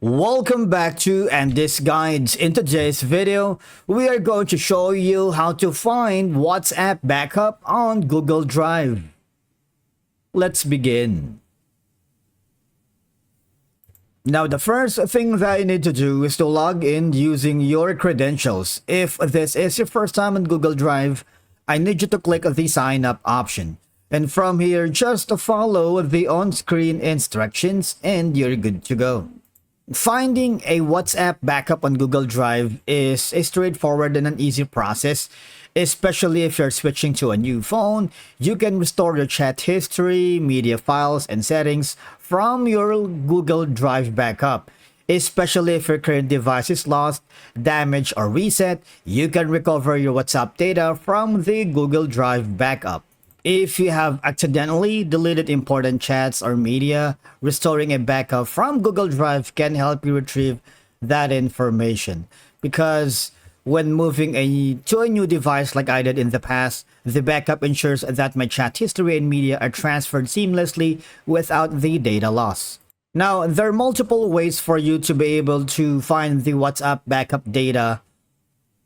Welcome back to Andy's Guides. In today's video, we are going to show you how to find WhatsApp backup on Google Drive. Let's begin. Now, the first thing that you need to do is to log in using your credentials. If this is your first time on Google Drive, I need you to click the sign up option. And from here, just follow the on-screen instructions and you're good to go. Finding a WhatsApp backup on Google Drive is a straightforward and an easy process, especially if you're switching to a new phone. You can restore your chat history, media files, and settings from your Google Drive backup. Especially if your current device is lost, damaged, or reset, you can recover your WhatsApp data from the Google Drive backup. If you have accidentally deleted important chats or media, restoring a backup from Google Drive can help you retrieve that information. Because when moving to a new device like I did in the past, the backup ensures that my chat history and media are transferred seamlessly without the data loss. Now, there are multiple ways for you to be able to find the WhatsApp backup data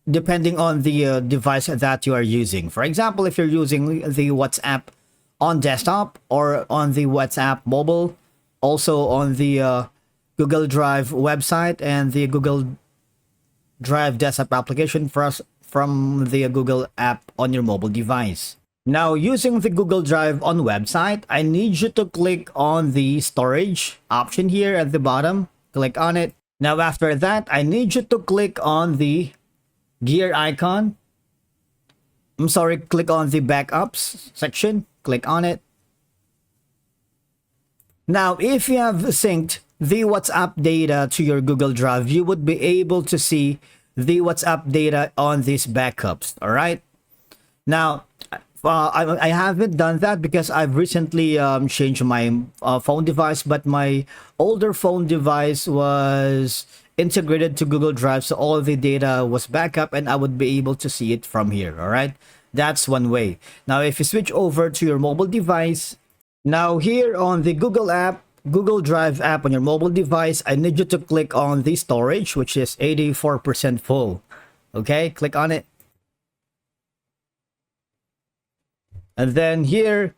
depending on the device that you are using. For example, if you're using the WhatsApp on desktop or on the WhatsApp mobile, also on the Google Drive website and the Google Drive desktop application from the Google app on your mobile device. Now, using the Google Drive on website, I need you to click on the storage option here at the bottom. Click on it. Now, after that, I need you to click on the gear icon. Click on the backups section. Click on it. Now, if you have synced the WhatsApp data to your Google Drive, you would be able to see the WhatsApp data on these backups. All right. Now, I haven't done that because I've recently changed my phone device, but my older phone device was integrated to Google Drive, so all the data was backup and I would be able to see it from here. All right, that's one way. Now, if you switch over to your mobile device, now here on the Google Drive app on your mobile device, I need you to click on the storage, which is 84% full. Okay, click on it. And then here,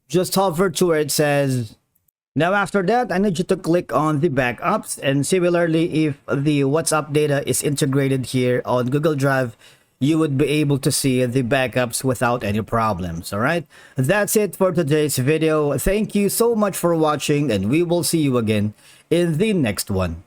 just hover to where it says. Now, after that, I need you to click on the backups, and similarly, if the WhatsApp data is integrated here on Google Drive, you would be able to see the backups without any problems. All right, that's it for today's video. Thank you so much for watching, and we will see you again in the next one.